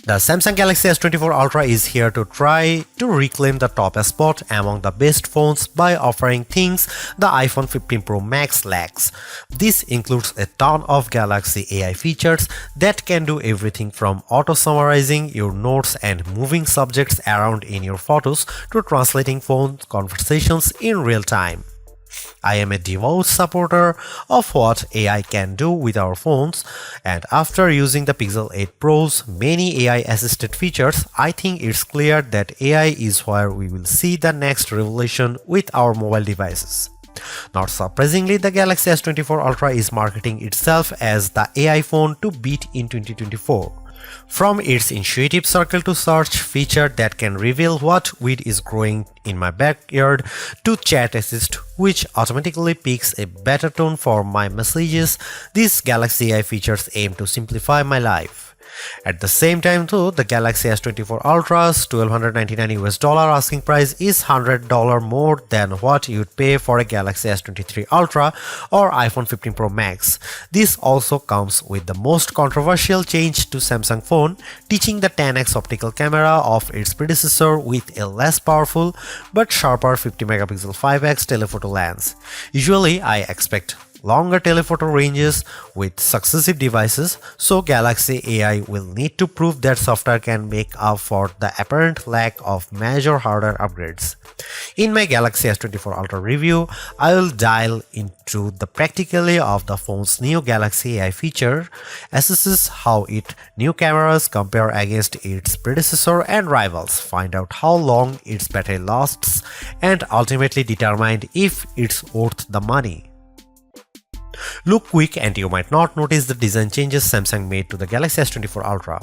The Samsung Galaxy S24 Ultra is here to try to reclaim the top spot among the best phones by offering things the iPhone 15 Pro Max lacks. This includes a ton of Galaxy AI features that can do everything from auto-summarizing your notes and moving subjects around in your photos to translating phone conversations in real time. I am a devout supporter of what AI can do with our phones, and after using the Pixel 8 Pro's many AI-assisted features, I think it's clear that AI is where we will see the next revolution with our mobile devices. Not surprisingly, the Galaxy S24 Ultra is marketing itself as the AI phone to beat in 2024. From its intuitive circle to search feature that can reveal what weed is growing in my backyard to chat assist which automatically picks a better tone for my messages, these Galaxy AI features aim to simplify my life. At the same time though, the Galaxy S24 Ultra's $1,299 asking price is $100 more than what you'd pay for a Galaxy S23 Ultra or iPhone 15 Pro Max. This also comes with the most controversial change to Samsung phone, teaching the 10x optical camera of its predecessor with a less powerful but sharper 50 megapixel 5x telephoto lens. Usually I expect longer telephoto ranges with successive devices, so Galaxy AI will need to prove that software can make up for the apparent lack of major hardware upgrades. In my Galaxy S24 Ultra review, I will dial into the practicality of the phone's new Galaxy AI feature, assesses how its new cameras compare against its predecessor and rivals, find out how long its battery lasts, and ultimately determine if it's worth the money. Look quick and you might not notice the design changes Samsung made to the Galaxy S24 Ultra.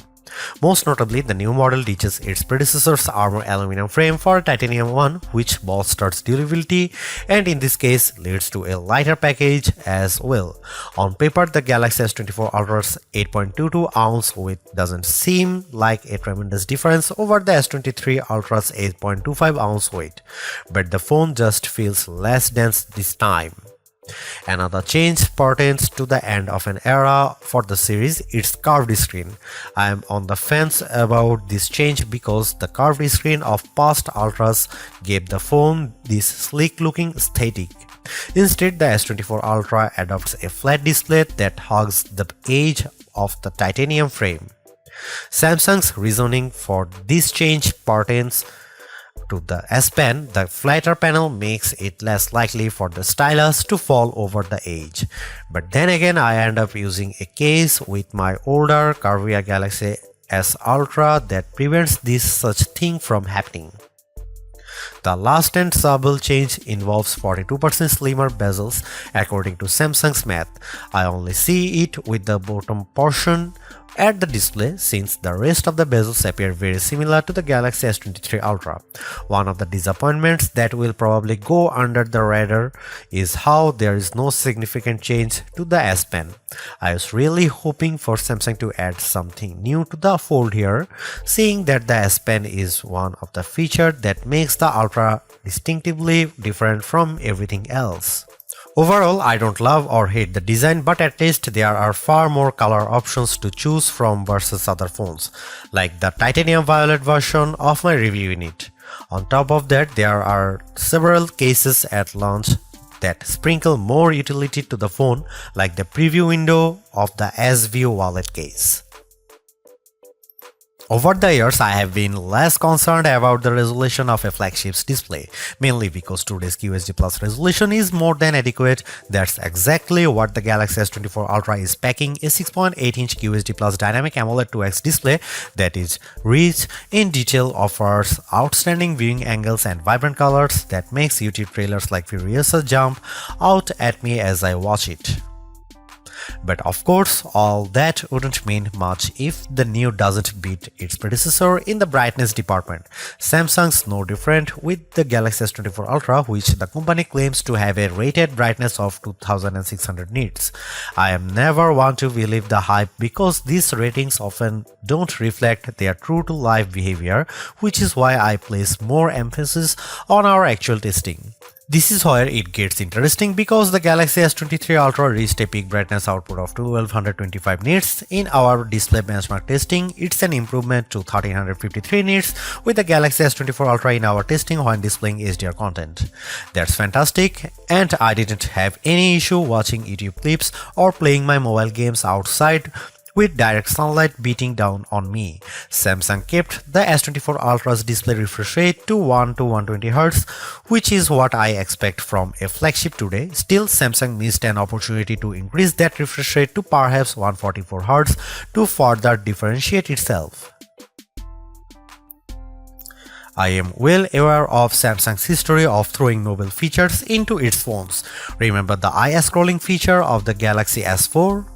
Most notably, the new model ditches its predecessor's armor aluminum frame for a titanium one, which bolsters durability and in this case leads to a lighter package as well. On paper, the Galaxy S24 Ultra's 8.22 ounce weight doesn't seem like a tremendous difference over the S23 Ultra's 8.25 ounce weight, but the phone just feels less dense this time. Another change pertains to the end of an era for the series, its curved screen. I am on the fence about this change because the curved screen of past Ultras gave the phone this sleek looking aesthetic. Instead, the S24 Ultra adopts a flat display that hugs the edge of the titanium frame. Samsung's reasoning for this change pertains to the S Pen. The flatter panel makes it less likely for the stylus to fall over the edge. But then again, I end up using a case with my older curvier Galaxy S Ultra that prevents this such thing from happening. The last and subtle change involves 42% slimmer bezels according to Samsung's math. I only see it with the bottom portion at the display since the rest of the bezels appear very similar to the Galaxy S23 Ultra. One of the disappointments that will probably go under the radar is how there is no significant change to the S Pen. I was really hoping for Samsung to add something new to the fold here, seeing that the S Pen is one of the features that makes the Ultra distinctively different from everything else. Overall, I don't love or hate the design, but at least there are far more color options to choose from versus other phones, like the titanium violet version of my review unit. On top of that, there are several cases at launch that sprinkle more utility to the phone, like the preview window of the S View wallet case. Over the years, I have been less concerned about the resolution of a flagship's display, mainly because today's QHD Plus resolution is more than adequate. That's exactly what the Galaxy S24 Ultra is packing, a 6.8-inch QHD Plus dynamic AMOLED 2X display that is rich in detail, offers outstanding viewing angles and vibrant colors that makes YouTube trailers like Furiosa jump out at me as I watch it. But of course, all that wouldn't mean much if the new doesn't beat its predecessor in the brightness department. Samsung's no different with the Galaxy S24 Ultra, which the company claims to have a rated brightness of 2600 nits. I am never one to believe the hype because these ratings often don't reflect their true-to-life behavior, which is why I place more emphasis on our actual testing. This is where it gets interesting because the Galaxy S23 Ultra reached a peak brightness output of 1225 nits. In our display benchmark testing, it's an improvement to 1353 nits with the Galaxy S24 Ultra in our testing when displaying HDR content. That's fantastic, and I didn't have any issue watching YouTube clips or playing my mobile games outside with direct sunlight beating down on me. Samsung kept the S24 Ultra's display refresh rate to 1 to 120Hz, which is what I expect from a flagship today. Still, Samsung missed an opportunity to increase that refresh rate to perhaps 144Hz to further differentiate itself. I am well aware of Samsung's history of throwing novel features into its phones. Remember the eye scrolling feature of the Galaxy S4?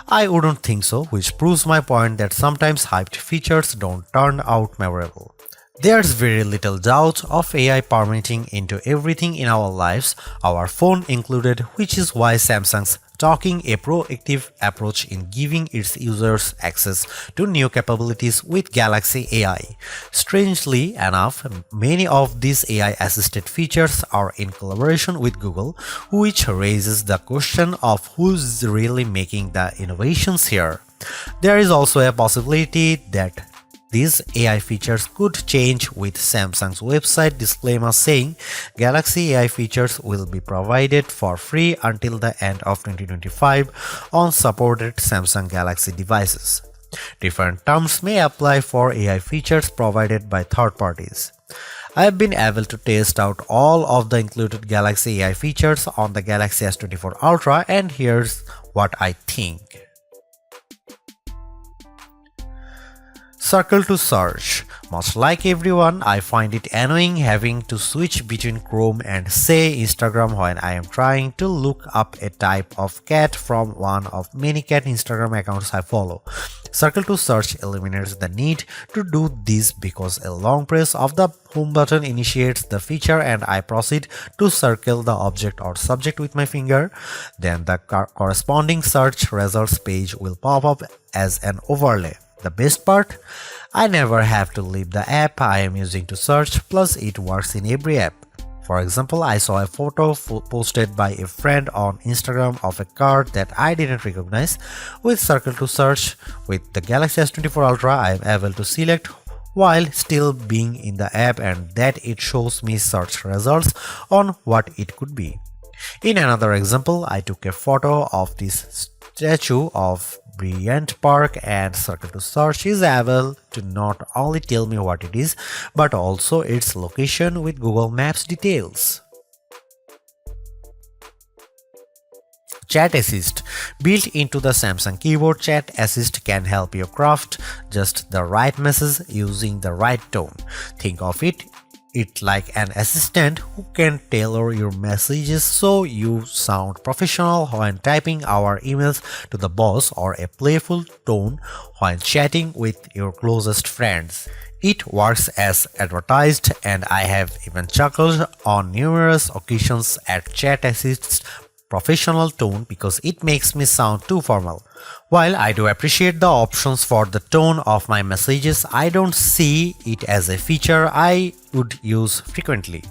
I wouldn't think so, which proves my point that sometimes hyped features don't turn out memorable. There's very little doubt of AI permeating into everything in our lives, our phone included, which is why Samsung's taking a proactive approach in giving its users access to new capabilities with Galaxy AI. Strangely enough, many of these AI-assisted features are in collaboration with Google, which raises the question of who's really making the innovations here. There is also a possibility that these AI features could change with Samsung's website disclaimer saying Galaxy AI features will be provided for free until the end of 2025 on supported Samsung Galaxy devices. Different terms may apply for AI features provided by third parties. I have been able to test out all of the included Galaxy AI features on the Galaxy S24 Ultra, and here's what I think. Circle to search. Much like everyone, I find it annoying having to switch between Chrome and say Instagram when I am trying to look up a type of cat from one of many cat Instagram accounts I follow. Circle to search eliminates the need to do this because a long press of the home button initiates the feature and I proceed to circle the object or subject with my finger. Then the corresponding search results page will pop up as an overlay. The best part? I never have to leave the app I am using to search, plus it works in every app. For example, I saw a photo posted by a friend on Instagram of a car that I didn't recognize. With Circle to Search, with the Galaxy S24 Ultra, I am able to select while still being in the app and that it shows me search results on what it could be. In another example, I took a photo of this statue of Bryant Park and Circle to Search is able to not only tell me what it is, but also its location with Google Maps details. Chat Assist. Built into the Samsung keyboard, Chat Assist can help you craft just the right message using the right tone. Think of it like an assistant who can tailor your messages so you sound professional when typing our emails to the boss or a playful tone when chatting with your closest friends. It works as advertised, and I have even chuckled on numerous occasions at Chat Assist's professional tone because it makes me sound too formal. While I do appreciate the options for the tone of my messages, I don't see it as a feature I would use frequently.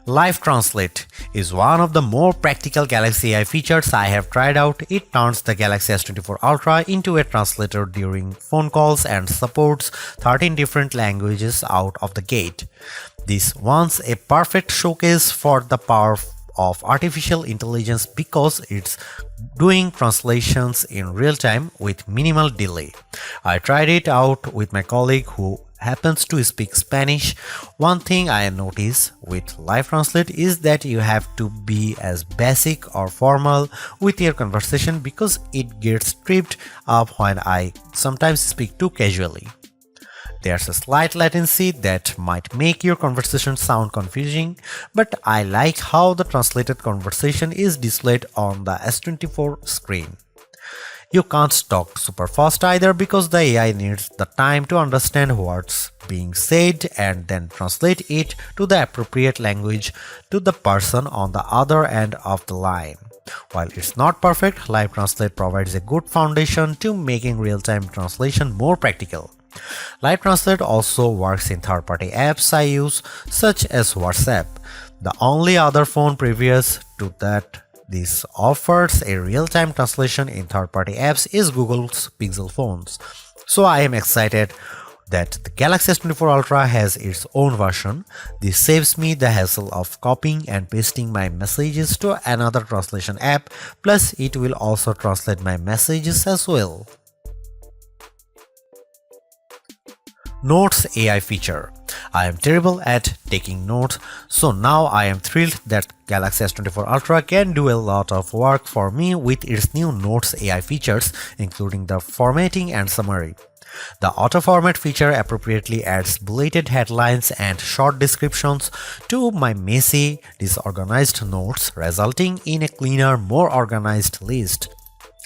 Live Translate is one of the more practical Galaxy AI features I have tried out. It turns the Galaxy S24 Ultra into a translator during phone calls and supports 13 different languages out of the gate. This one's a perfect showcase for the power of artificial intelligence because it's doing translations in real time with minimal delay. I tried it out with my colleague who happens to speak Spanish. One thing I notice with Live Translate is that you have to be as basic or formal with your conversation because it gets tripped up when I sometimes speak too casually. There's a slight latency that might make your conversation sound confusing, but I like how the translated conversation is displayed on the S24 screen. You can't talk super fast either because the AI needs the time to understand what's being said and then translate it to the appropriate language to the person on the other end of the line. While it's not perfect, Live Translate provides a good foundation to making real-time translation more practical. Live Translate also works in third-party apps I use, such as WhatsApp. The only other phone previous to that this offers a real-time translation in third-party apps is Google's Pixel phones. So I am excited that the Galaxy S24 Ultra has its own version. This saves me the hassle of copying and pasting my messages to another translation app, plus it will also translate my messages as well. Notes AI feature. I am terrible at taking notes, so now I am thrilled that Galaxy S24 Ultra can do a lot of work for me with its new Notes AI features, including the formatting and summary. The auto-format feature appropriately adds bulleted headlines and short descriptions to my messy, disorganized notes, resulting in a cleaner, more organized list.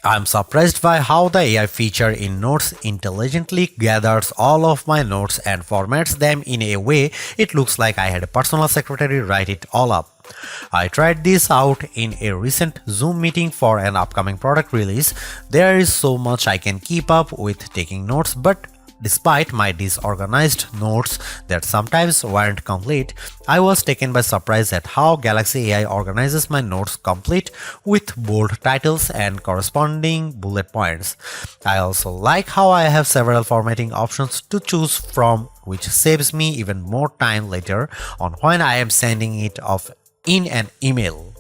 I'm surprised by how the AI feature in Notes intelligently gathers all of my notes and formats them in a way it looks like I had a personal secretary write it all up. I tried this out in a recent Zoom meeting for an upcoming product release. There is so much I can keep up with taking notes, but despite my disorganized notes that sometimes weren't complete, I was taken by surprise at how Galaxy AI organizes my notes complete with bold titles and corresponding bullet points. I also like how I have several formatting options to choose from, which saves me even more time later on when I am sending it off in an email.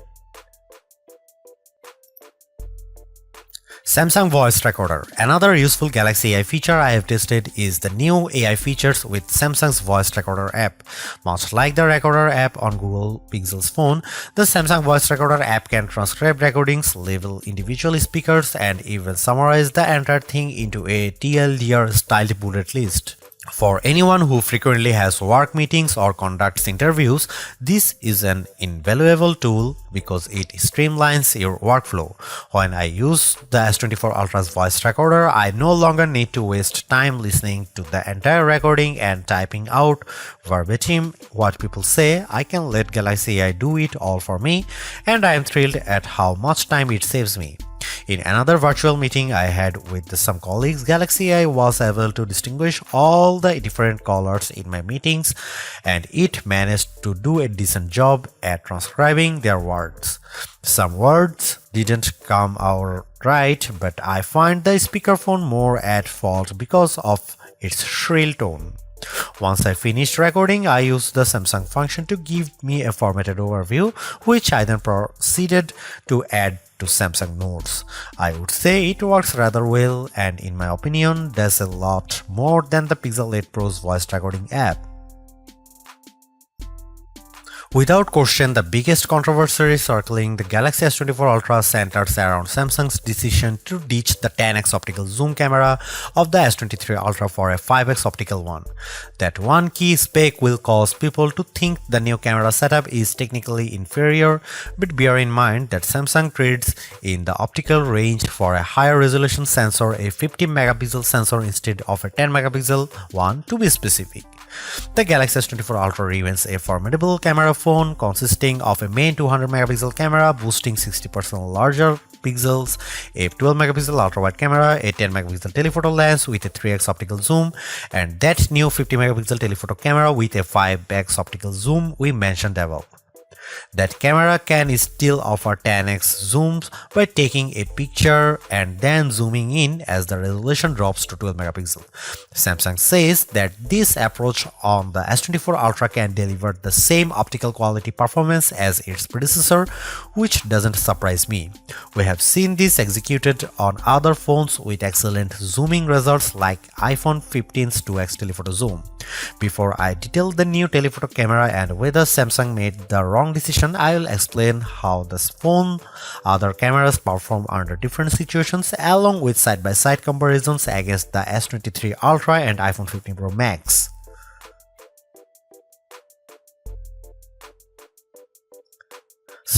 Samsung Voice Recorder. Another useful Galaxy AI feature I have tested is the new AI features with Samsung's Voice Recorder app. Much like the Recorder app on Google Pixel's phone, the Samsung Voice Recorder app can transcribe recordings, label individual speakers, and even summarize the entire thing into a TLDR-styled bullet list. For anyone who frequently has work meetings or conducts interviews, this is an invaluable tool because it streamlines your workflow. When I use the S24 Ultra's voice recorder, I no longer need to waste time listening to the entire recording and typing out verbatim what people say. I can let Galaxy AI do it all for me, and I am thrilled at how much time it saves me. In another virtual meeting I had with some colleagues, Galaxy AI was able to distinguish all the different colors in my meetings, and it managed to do a decent job at transcribing their words. Some words didn't come out right, but I find the speakerphone more at fault because of its shrill tone. Once I finished recording, I used the Samsung function to give me a formatted overview, which I then proceeded to add to Samsung Notes. I would say it works rather well, and in my opinion, does a lot more than the Pixel 8 Pro's voice recording app. Without question, the biggest controversy circling the Galaxy S24 Ultra centers around Samsung's decision to ditch the 10x optical zoom camera of the S23 Ultra for a 5x optical one. That one key spec will cause people to think the new camera setup is technically inferior, but bear in mind that Samsung trades in the optical range for a higher resolution sensor, a 50 megapixel sensor instead of a 10 megapixel one to be specific. The Galaxy S24 Ultra remains a formidable camera phone consisting of a main 200 megapixel camera boasting 60% larger pixels, a 12 megapixel ultra-wide camera, a 10 megapixel telephoto lens with a 3x optical zoom, and that new 50 megapixel telephoto camera with a 5x optical zoom we mentioned above. That camera can still offer 10x zooms by taking a picture and then zooming in as the resolution drops to 12 megapixel. Samsung says that this approach on the S24 Ultra can deliver the same optical quality performance as its predecessor, which doesn't surprise me. We have seen this executed on other phones with excellent zooming results like iPhone 15's 2x telephoto zoom. Before I detail the new telephoto camera and whether Samsung made the wrong decision, I will explain how this phone other cameras perform under different situations along with side-by-side comparisons against the S23 Ultra and iPhone 15 Pro Max.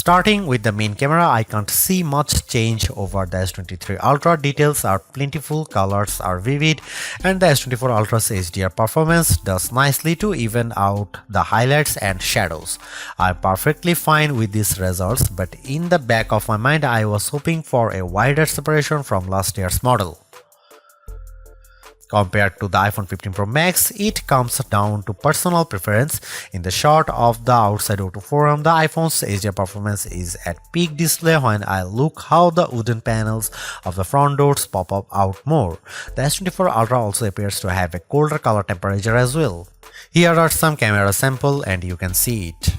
Starting with the main camera, I can't see much change over the S23 Ultra. Details are plentiful, colors are vivid, and the S24 Ultra's HDR performance does nicely to even out the highlights and shadows. I'm perfectly fine with these results, but in the back of my mind I was hoping for a wider separation from last year's model. Compared to the iPhone 15 Pro Max, it comes down to personal preference. In the shot of the outside O2 forum, the iPhone's HDR performance is at peak display. When I look how the wooden panels of the front doors pop up out more. The S24 Ultra also appears to have a colder color temperature as well. Here are some camera samples and you can see it.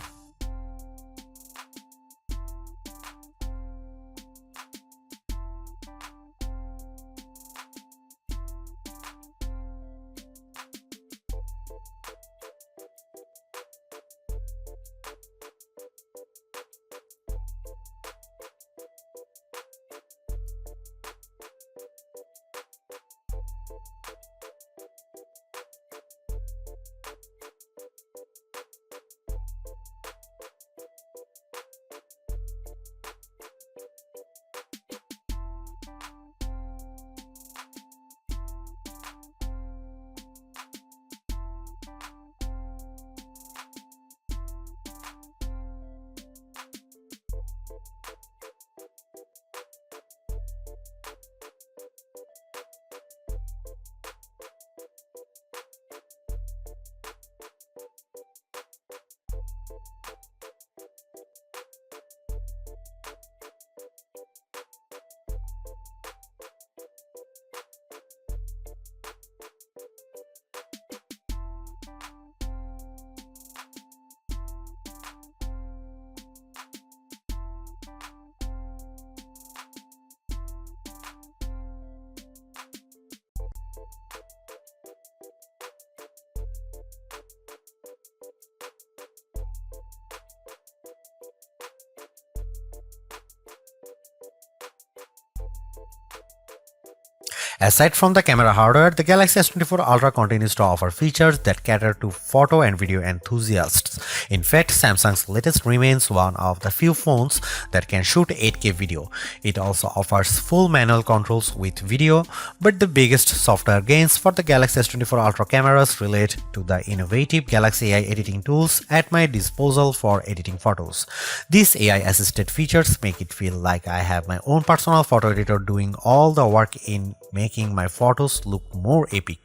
Aside from the camera hardware, the Galaxy S24 Ultra continues to offer features that cater to photo and video enthusiasts. In fact, Samsung's latest remains one of the few phones that can shoot 8K video. It also offers full manual controls with video, but the biggest software gains for the Galaxy S24 Ultra cameras relate to the innovative Galaxy AI editing tools at my disposal for editing photos. These AI-assisted features make it feel like I have my own personal photo editor doing all the work in making my photos look more epic.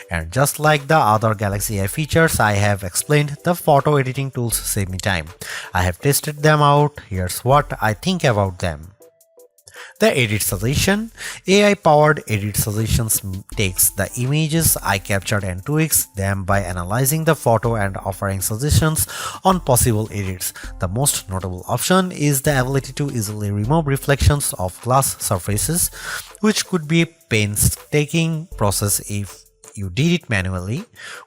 And just like the other Galaxy AI features I have explained, the photo editing tools save me time. I have tested them out. Here's what I think about them. The Edit Suggestion. AI-powered Edit Suggestions takes the images I captured and tweaks them by analyzing the photo and offering suggestions on possible edits. The most notable option is the ability to easily remove reflections of glass surfaces, which could be a painstaking process if you did it manually.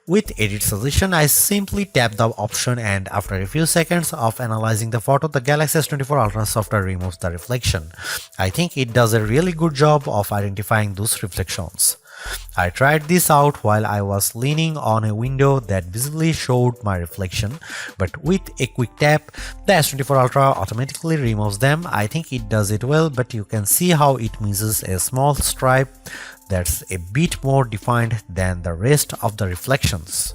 With Edit Suggestion, I simply tap the option and after a few seconds of analyzing the photo, the Galaxy S24 Ultra software removes the reflection. I think it does a really good job of identifying those reflections. I tried this out while I was leaning on a window that visibly showed my reflection, but with a quick tap, the S24 Ultra automatically removes them. I think it does it well, but you can see how it misses a small stripe that's a bit more defined than the rest of the reflections.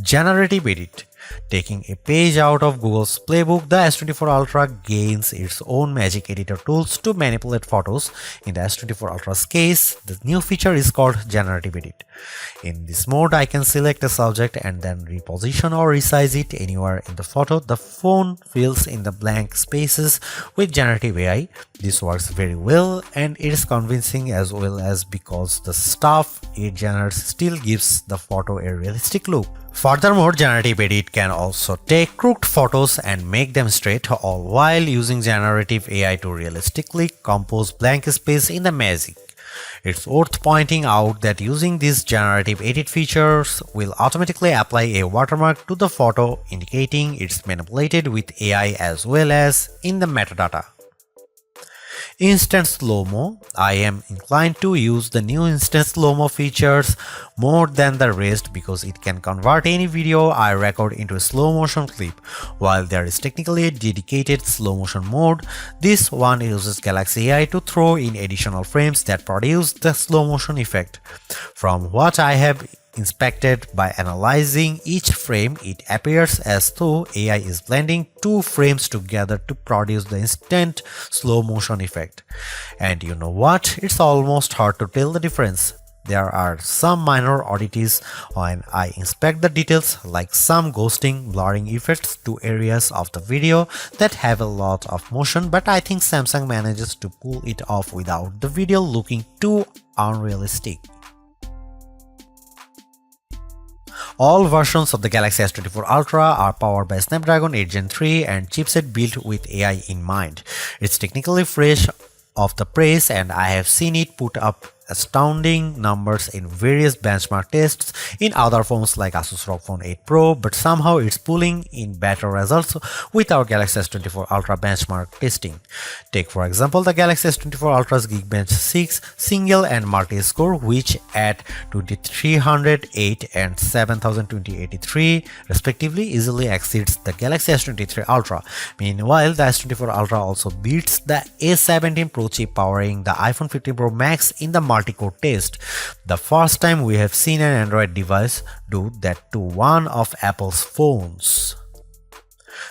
Generative Edit. Taking a page out of Google's playbook, the S24 Ultra gains its own magic editor tools to manipulate photos. In the S24 Ultra's case, the new feature is called Generative Edit. In this mode, I can select a subject and then reposition or resize it anywhere in the photo. The phone fills in the blank spaces with generative AI. This works very well and it is convincing as well as because the stuff it generates still gives the photo a realistic look. Furthermore, Generative Edit can also take crooked photos and make them straight, all while using generative AI to realistically compose blank space in the magic. It's worth pointing out that using these generative edit features will automatically apply a watermark to the photo, indicating it's manipulated with AI as well as in the metadata. Instant Slow-mo. I am inclined to use the new Instant Slow-mo features more than the rest because it can convert any video I record into a slow motion clip. While there is technically a dedicated slow motion mode, this one uses Galaxy AI to throw in additional frames that produce the slow motion effect. From what I have inspected by analyzing each frame, it appears as though AI is blending two frames together to produce the instant slow motion effect. And you know what? It's almost hard to tell the difference. there are some minor oddities when I inspect the details, like some ghosting, blurring effects to areas of the video that have a lot of motion, but I think Samsung manages to pull it off without the video looking too unrealistic. All versions of the Galaxy S24 Ultra are powered by Snapdragon 8 Gen 3 and chipset built with AI in mind. It's technically fresh off the press, and I have seen it put up astounding numbers in various benchmark tests in other phones like Asus ROG Phone 8 Pro, but somehow it's pulling in better results with our Galaxy S24 Ultra benchmark testing. Take for example the Galaxy S24 Ultra's Geekbench 6 single and multi-score, which at 2308 and 7283 respectively easily exceeds the Galaxy S23 Ultra. Meanwhile, the S24 Ultra also beats the A17 Pro chip powering the iPhone 15 Pro Max in the multi-core test, the first time we have seen an Android device do that to one of Apple's phones.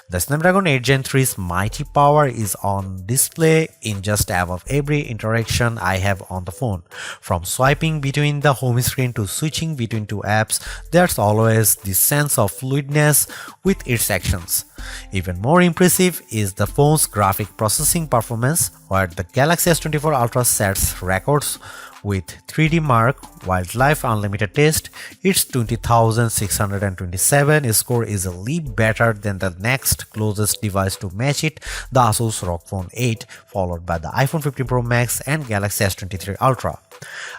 The Snapdragon 8 Gen 3's mighty power is on display in just about every interaction I have on the phone. From swiping between the home screen to switching between two apps, there's always this sense of fluidness with its actions. Even more impressive is the phone's graphic processing performance, where the Galaxy S24 Ultra sets records with 3D Mark Wildlife Unlimited test. Its 20,627 score is a leap better than the next closest device to match it, the Asus ROG Phone 8, followed by the iPhone 15 Pro Max and Galaxy S23 Ultra.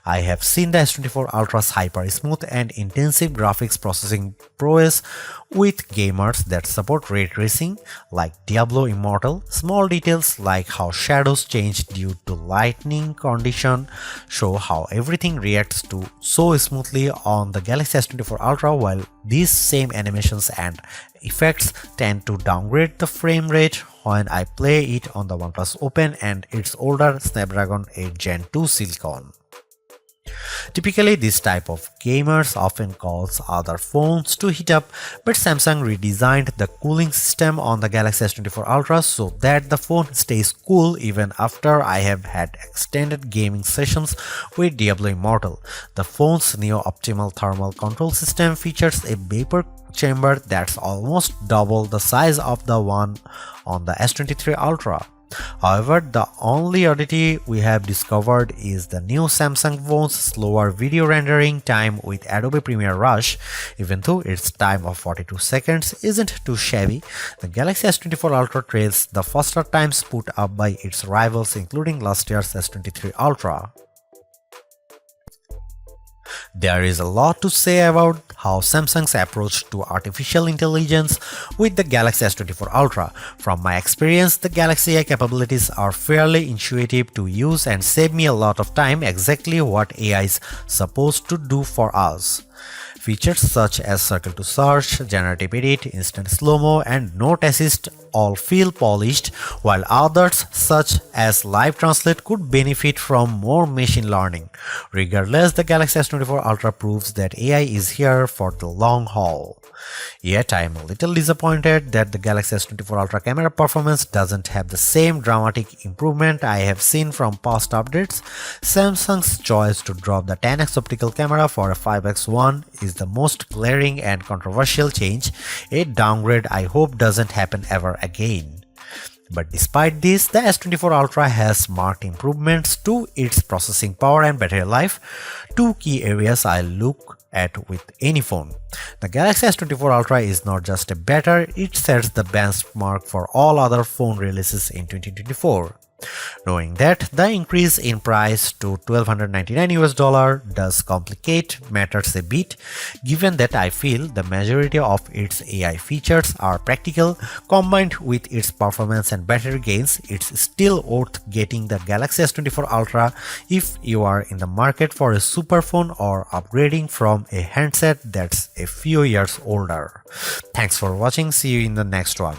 I have seen the S24 Ultra's hyper-smooth and intensive graphics processing prowess with gamers that support ray tracing like Diablo Immortal. Small details like how shadows change due to lighting condition show how everything reacts to so smoothly on the Galaxy S24 Ultra, while these same animations and effects tend to downgrade the frame rate when I play it on the OnePlus Open and its older Snapdragon 8 Gen 2 Silicon. Typically, this type of gamers often calls other phones to heat up, but Samsung redesigned the cooling system on the Galaxy S24 Ultra so that the phone stays cool even after I have had extended gaming sessions with Diablo Immortal. The phone's neo-optimal thermal control system features a vapor chamber that's almost double the size of the one on the S23 Ultra. However, the only oddity we have discovered is the new Samsung phone's slower video rendering time with Adobe Premiere Rush. Even though its time of 42 seconds isn't too shabby, the Galaxy S24 Ultra trails the faster times put up by its rivals, including last year's S23 Ultra. There is a lot to say about how Samsung's approach to artificial intelligence with the Galaxy S24 Ultra. From my experience, the Galaxy AI capabilities are fairly intuitive to use and save me a lot of time, exactly what AI is supposed to do for us. Features such as circle to search, generative edit, instant slow-mo, and note assist all feel polished, while others such as live translate could benefit from more machine learning. Regardless, the Galaxy S24 Ultra proves that AI is here for the long haul. Yet I am a little disappointed that the Galaxy S24 Ultra camera performance doesn't have the same dramatic improvement I have seen from past updates. Samsung's choice to drop the 10x optical camera for a 5x one is the most glaring and controversial change, a downgrade I hope doesn't happen ever again. But despite this, the S24 Ultra has marked improvements to its processing power and battery life, two key areas I look at with any phone. The Galaxy S24 Ultra is not just a better, it sets the benchmark for all other phone releases in 2024. Knowing that the increase in price to $1,299 does complicate matters a bit, given that I feel the majority of its AI features are practical, combined with its performance and battery gains, it's still worth getting the Galaxy S24 Ultra if you are in the market for a super phone or upgrading from a handset that's a few years older. Thanks for watching, see you in the next one.